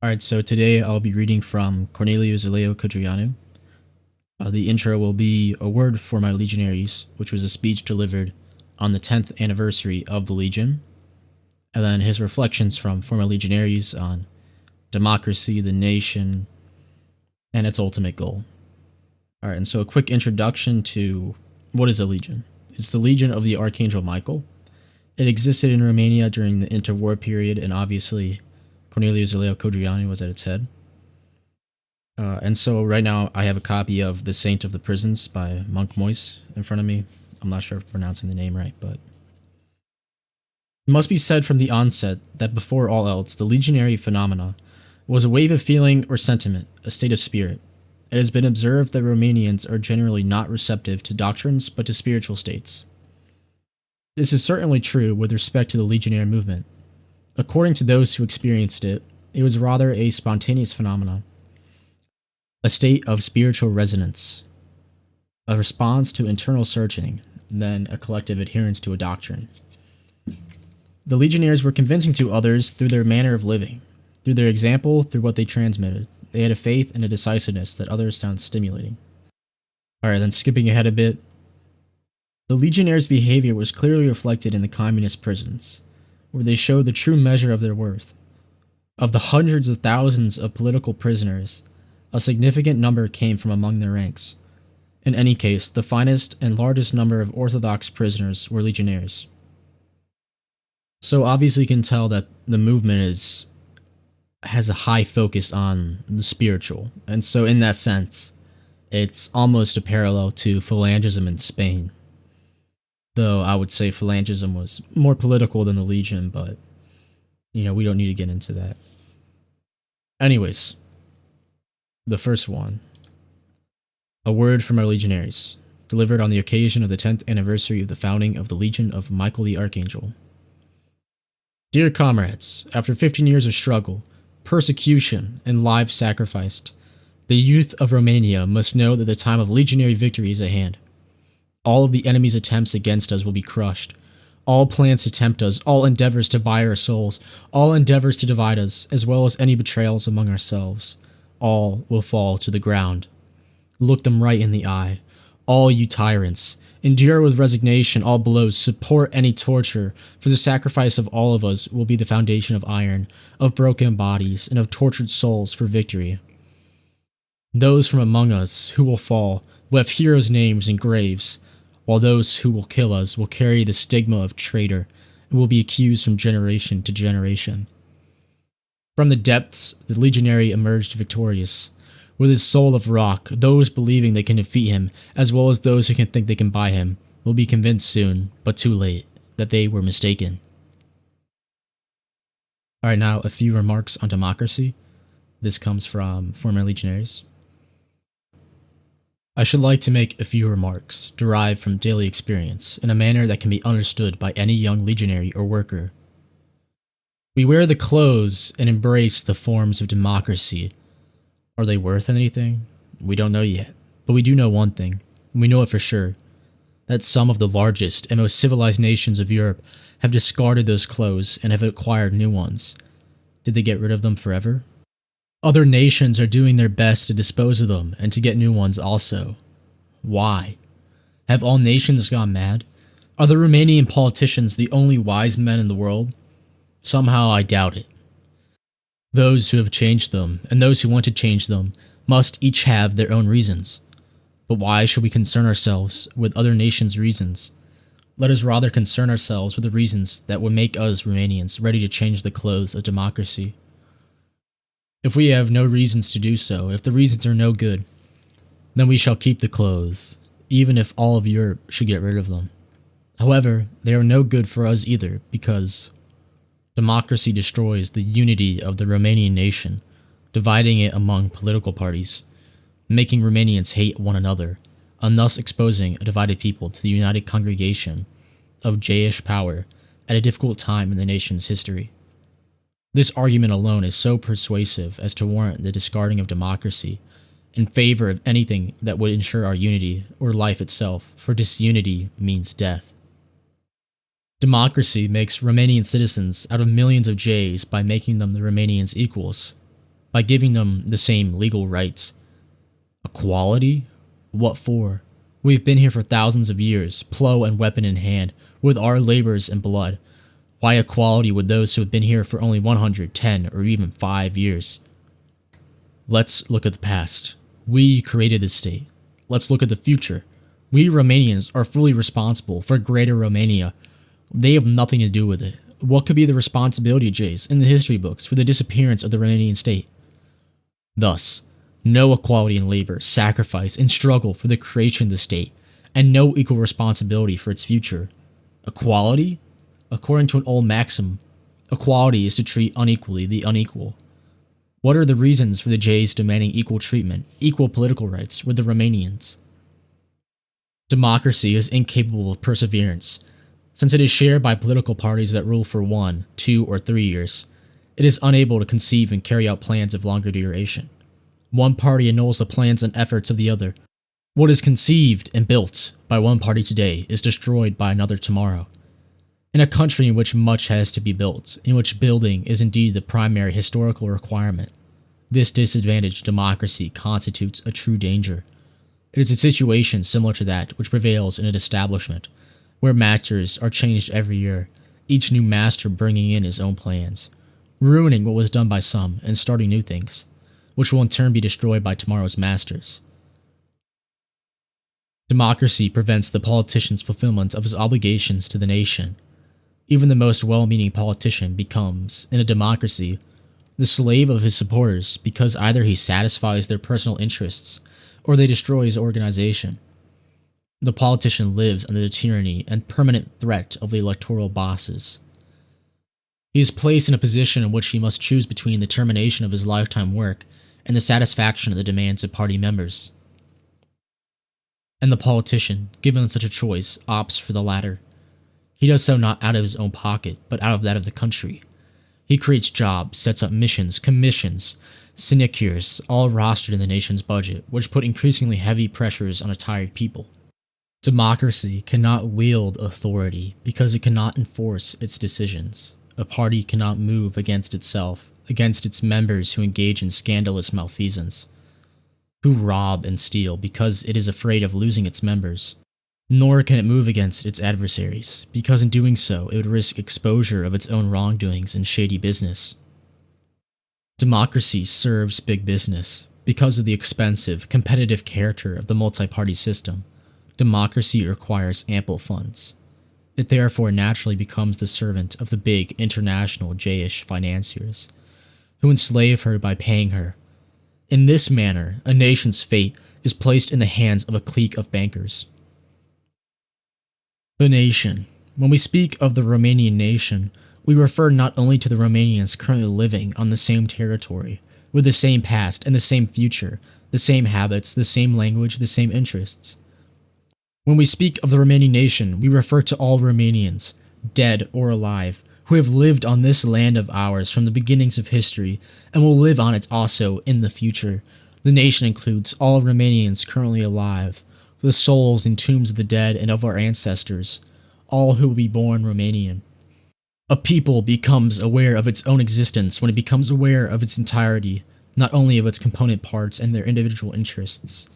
Alright, so today I'll be reading from Corneliu Zelea Codreanu. The intro will be a word for my legionaries, which was a speech delivered on the 10th anniversary of the Legion, and then his reflections from For My Legionaries on democracy, the nation, and its ultimate goal. Alright, and so a quick introduction to what is a legion. It's the Legion of the Archangel Michael. It existed in Romania during the interwar period, and obviously Corneliu Zelea Codreanu was at its head. And so right now I have a copy of The Saint of the Prisons by Monk Moise in front of me. I'm not sure if I'm pronouncing the name right, but it must be said from the onset that before all else, the legionary phenomena was a wave of feeling or sentiment, a state of spirit. It has been observed that Romanians are generally not receptive to doctrines but to spiritual states. This is certainly true with respect to the legionary movement. According to those who experienced it, it was rather a spontaneous phenomenon, a state of spiritual resonance, a response to internal searching, than a collective adherence to a doctrine. The legionnaires were convincing to others through their manner of living, through their example, through what they transmitted. They had a faith and a decisiveness that others found stimulating. Alright, then skipping ahead a bit. The legionnaires' behavior was clearly reflected in the communist prisons, where they showed the true measure of their worth. Of the hundreds of thousands of political prisoners, a significant number came from among their ranks. In any case, the finest and largest number of Orthodox prisoners were legionnaires. So obviously you can tell that the movement has a high focus on the spiritual, and so in that sense, it's almost a parallel to Phalangism in Spain. Though I would say Phalangism was more political than the Legion, but, we don't need to get into that. Anyways, the first one. A word from our legionaries, delivered on the occasion of the 10th anniversary of the founding of the Legion of Michael the Archangel. Dear comrades, after 15 years of struggle, persecution, and lives sacrificed, the youth of Romania must know that the time of legionary victory is at hand. All of the enemy's attempts against us will be crushed. All plans to tempt us, all endeavors to buy our souls, all endeavors to divide us, as well as any betrayals among ourselves, all will fall to the ground. Look them right in the eye. All you tyrants, endure with resignation all blows, support any torture, for the sacrifice of all of us will be the foundation of iron, of broken bodies, and of tortured souls for victory. Those from among us who will fall will have heroes' names and graves, while those who will kill us will carry the stigma of traitor and will be accused from generation to generation. From the depths, the legionary emerged victorious. With his soul of rock, those believing they can defeat him, as well as those who can think they can buy him, will be convinced soon, but too late, that they were mistaken. Alright, now a few remarks on democracy. This comes from For My Legionaries. I should like to make a few remarks, derived from daily experience, in a manner that can be understood by any young legionary or worker. We wear the clothes and embrace the forms of democracy. Are they worth anything? We don't know yet, but we do know one thing, and we know it for sure, that some of the largest and most civilized nations of Europe have discarded those clothes and have acquired new ones. Did they get rid of them forever? Other nations are doing their best to dispose of them and to get new ones also. Why? Have all nations gone mad? Are the Romanian politicians the only wise men in the world? Somehow I doubt it. Those who have changed them, and those who want to change them, must each have their own reasons. But why should we concern ourselves with other nations' reasons? Let us rather concern ourselves with the reasons that would make us Romanians ready to change the clothes of democracy. If we have no reasons to do so, if the reasons are no good, then we shall keep the clothes, even if all of Europe should get rid of them. However, they are no good for us either, because democracy destroys the unity of the Romanian nation, dividing it among political parties, making Romanians hate one another, and thus exposing a divided people to the united congregation of Jayish power at a difficult time in the nation's history. This argument alone is so persuasive as to warrant the discarding of democracy in favor of anything that would ensure our unity or life itself, for disunity means death. Democracy makes Romanian citizens out of millions of Jays by making them the Romanians' equals. by giving them the same legal rights. Equality? What for? We've been here for thousands of years, plow and weapon in hand, with our labors and blood. Why equality with those who have been here for only 110 or even 5 years? Let's look at the past. We created this state. Let's look at the future. We Romanians are fully responsible for Greater Romania. They have nothing to do with it. What could be the responsibility, Jays, in the history books for the disappearance of the Romanian state? Thus, no equality in labor, sacrifice, and struggle for the creation of the state, and no equal responsibility for its future. Equality? According to an old maxim, equality is to treat unequally the unequal. What are the reasons for the Jays demanding equal treatment, equal political rights with the Romanians? Democracy is incapable of perseverance. Since it is shared by political parties that rule for 1, 2, or 3 years, it is unable to conceive and carry out plans of longer duration. One party annuls the plans and efforts of the other. What is conceived and built by one party today is destroyed by another tomorrow. In a country in which much has to be built, in which building is indeed the primary historical requirement, this disadvantaged democracy constitutes a true danger. It is a situation similar to that which prevails in an establishment, where masters are changed every year, each new master bringing in his own plans, ruining what was done by some and starting new things, which will in turn be destroyed by tomorrow's masters. Democracy prevents the politician's fulfillment of his obligations to the nation. Even the most well-meaning politician becomes, in a democracy, the slave of his supporters because either he satisfies their personal interests or they destroy his organization. The politician lives under the tyranny and permanent threat of the electoral bosses. He is placed in a position in which he must choose between the termination of his lifetime work and the satisfaction of the demands of party members. And the politician, given such a choice, opts for the latter. He does so not out of his own pocket, but out of that of the country. He creates jobs, sets up missions, commissions, sinecures, all rostered in the nation's budget, which put increasingly heavy pressures on a tired people. Democracy cannot wield authority because it cannot enforce its decisions. A party cannot move against itself, against its members who engage in scandalous malfeasance, who rob and steal because it is afraid of losing its members. Nor can it move against its adversaries, because in doing so it would risk exposure of its own wrongdoings and shady business. Democracy serves big business because of the expensive, competitive character of the multi-party system. Democracy requires ample funds. It therefore naturally becomes the servant of the big international Jayish financiers, who enslave her by paying her. In this manner, a nation's fate is placed in the hands of a clique of bankers. The nation. When we speak of the Romanian nation, we refer not only to the Romanians currently living on the same territory, with the same past and the same future, the same habits, the same language, the same interests. When we speak of the Romanian nation, we refer to all Romanians, dead or alive, who have lived on this land of ours from the beginnings of history and will live on it also in the future. The nation includes all Romanians currently alive, the souls in tombs of the dead and of our ancestors, all who will be born Romanian. A people becomes aware of its own existence when it becomes aware of its entirety, not only of its component parts and their individual interests.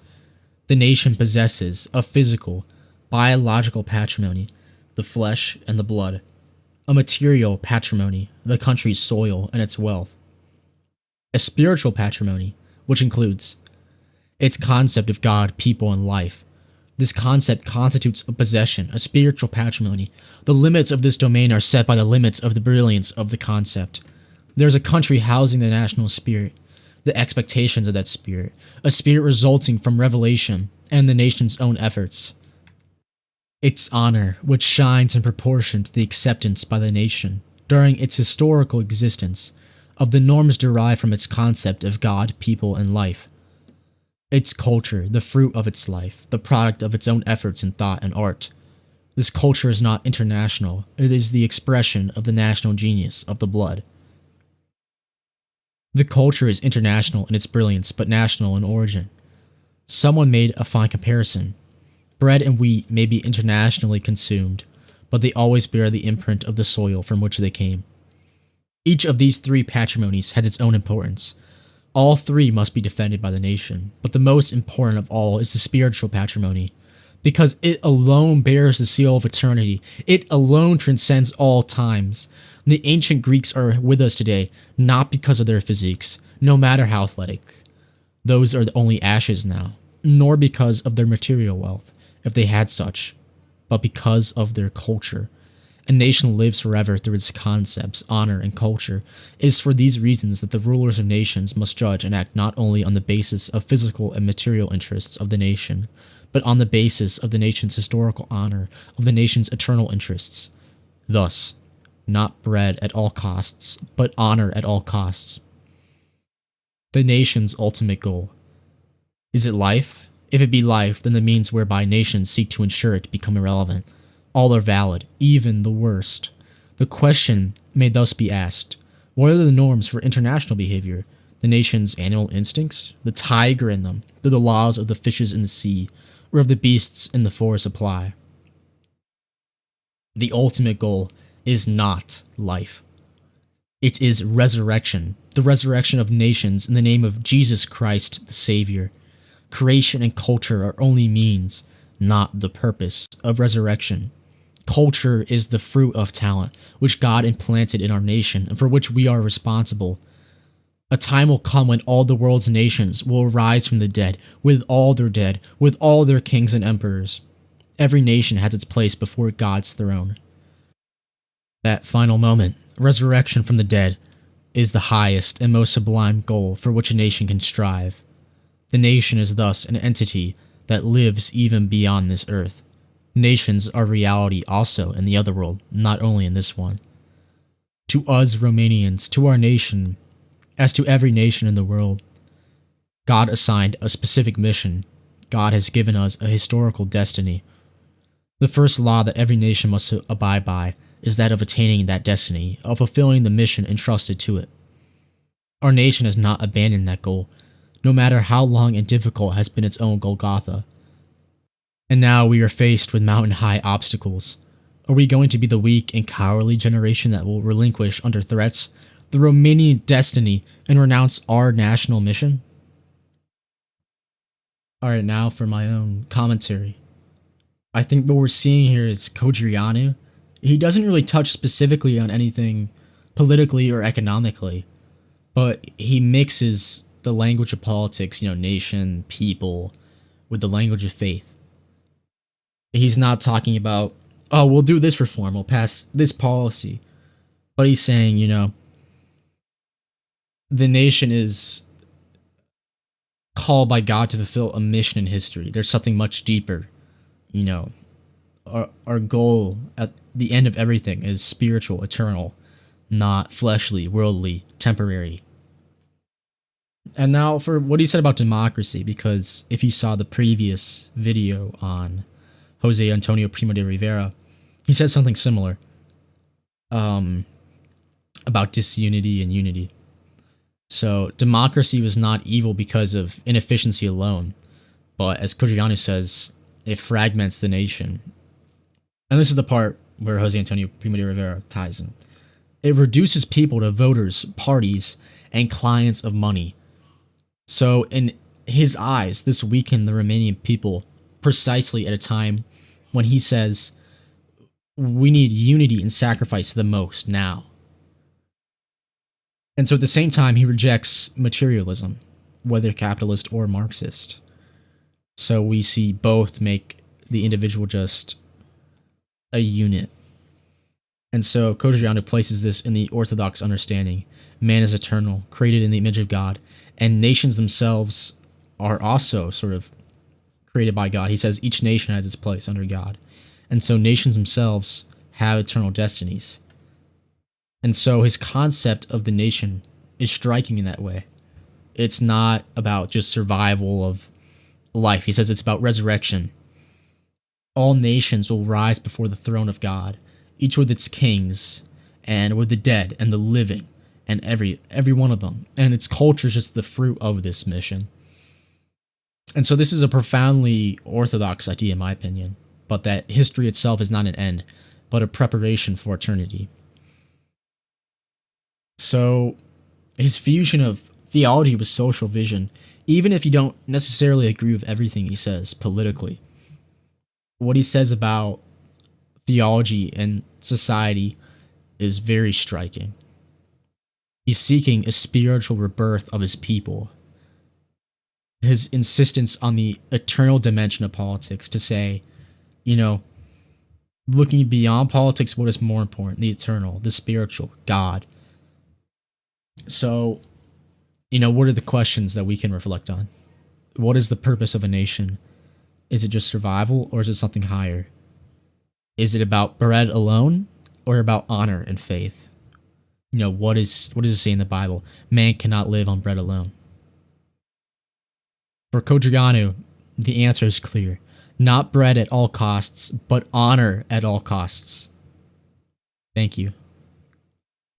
The nation possesses a physical, biological patrimony, the flesh and the blood, a material patrimony, the country's soil and its wealth, a spiritual patrimony, which includes its concept of God, people, and life. This concept constitutes a possession, a spiritual patrimony. The limits of this domain are set by the limits of the brilliance of the concept. There is a country housing the national spirit, the expectations of that spirit, a spirit resulting from revelation and the nation's own efforts. Its honor, which shines in proportion to the acceptance by the nation, during its historical existence, of the norms derived from its concept of God, people, and life. Its culture, the fruit of its life, the product of its own efforts in thought and art. This culture is not international, it is the expression of the national genius of the blood. The culture is international in its brilliance, but national in origin. Someone made a fine comparison. Bread and wheat may be internationally consumed, but they always bear the imprint of the soil from which they came. Each of these three patrimonies has its own importance. All three must be defended by the nation, but the most important of all is the spiritual patrimony, because it alone bears the seal of eternity. It alone transcends all times. The ancient Greeks are with us today, not because of their physiques, no matter how athletic. Those are only ashes now, nor because of their material wealth, if they had such, but because of their culture. A nation lives forever through its concepts, honor, and culture. It is for these reasons that the rulers of nations must judge and act not only on the basis of physical and material interests of the nation, but on the basis of the nation's historical honor, of the nation's eternal interests. Thus, not bread at all costs, but honor at all costs. The nation's ultimate goal. Is it life? If it be life, then the means whereby nations seek to ensure it become irrelevant. All are valid, even the worst. The question may thus be asked, what are the norms for international behavior? The nation's animal instincts? The tiger in them? Do the laws of the fishes in the sea, or of the beasts in the forest apply? The ultimate goal is not life. It is resurrection, the resurrection of nations in the name of Jesus Christ, the Savior. Creation and culture are only means, not the purpose, of resurrection. Culture is the fruit of talent, which God implanted in our nation and for which we are responsible. A time will come when all the world's nations will arise from the dead, with all their dead, with all their kings and emperors. Every nation has its place before God's throne. That final moment, resurrection from the dead, is the highest and most sublime goal for which a nation can strive. The nation is thus an entity that lives even beyond this earth. Nations are reality also in the other world, not only in this one. To us Romanians, to our nation, as to every nation in the world, God assigned a specific mission. God has given us a historical destiny. The first law that every nation must abide by is that of attaining that destiny, of fulfilling the mission entrusted to it. Our nation has not abandoned that goal, no matter how long and difficult has been its own Golgotha. And now we are faced with mountain-high obstacles. Are we going to be the weak and cowardly generation that will relinquish under threats the Romanian destiny and renounce our national mission? Alright, now for my own commentary. I think what we're seeing here is Codreanu. He doesn't really touch specifically on anything politically or economically, but he mixes the language of politics, nation, people, with the language of faith. He's not talking about, oh, we'll do this reform, we'll pass this policy. But he's saying, the nation is called by God to fulfill a mission in history. There's something much deeper. Our goal at the end of everything is spiritual, eternal, not fleshly, worldly, temporary. And now for what he said about democracy, because if you saw the previous video on Jose Antonio Primo de Rivera, he said something similar about disunity and unity. So democracy was not evil because of inefficiency alone, but as Codreanu says, it fragments the nation. And this is the part where Jose Antonio Primo de Rivera ties in. It reduces people to voters, parties, and clients of money. So in his eyes, this weakened the Romanian people precisely at a time when he says, we need unity and sacrifice the most now. And so at the same time, he rejects materialism, whether capitalist or Marxist. So we see both make the individual just a unit. And so Codreanu places this in the Orthodox understanding. Man is eternal, created in the image of God, and nations themselves are also sort of created by God. He says each nation has its place under God. And so nations themselves have eternal destinies. And so his concept of the nation is striking in that way. It's not about just survival of life. He says it's about resurrection. All nations will rise before the throne of God, each with its kings, and with the dead and the living, and every one of them. And its culture is just the fruit of this mission. And so this is a profoundly orthodox idea, in my opinion, but that history itself is not an end, but a preparation for eternity. So his fusion of theology was social vision, even if you don't necessarily agree with everything he says politically. What he says about theology and society is very striking. He's seeking a spiritual rebirth of his people. His insistence on the eternal dimension of politics to say, looking beyond politics, what is more important? The eternal, the spiritual, God. So, what are the questions that we can reflect on? What is the purpose of a nation? Is it just survival, or is it something higher? Is it about bread alone, or about honor and faith? What does it say in the Bible? Man cannot live on bread alone. For Codreanu, the answer is clear. Not bread at all costs, but honor at all costs. Thank you.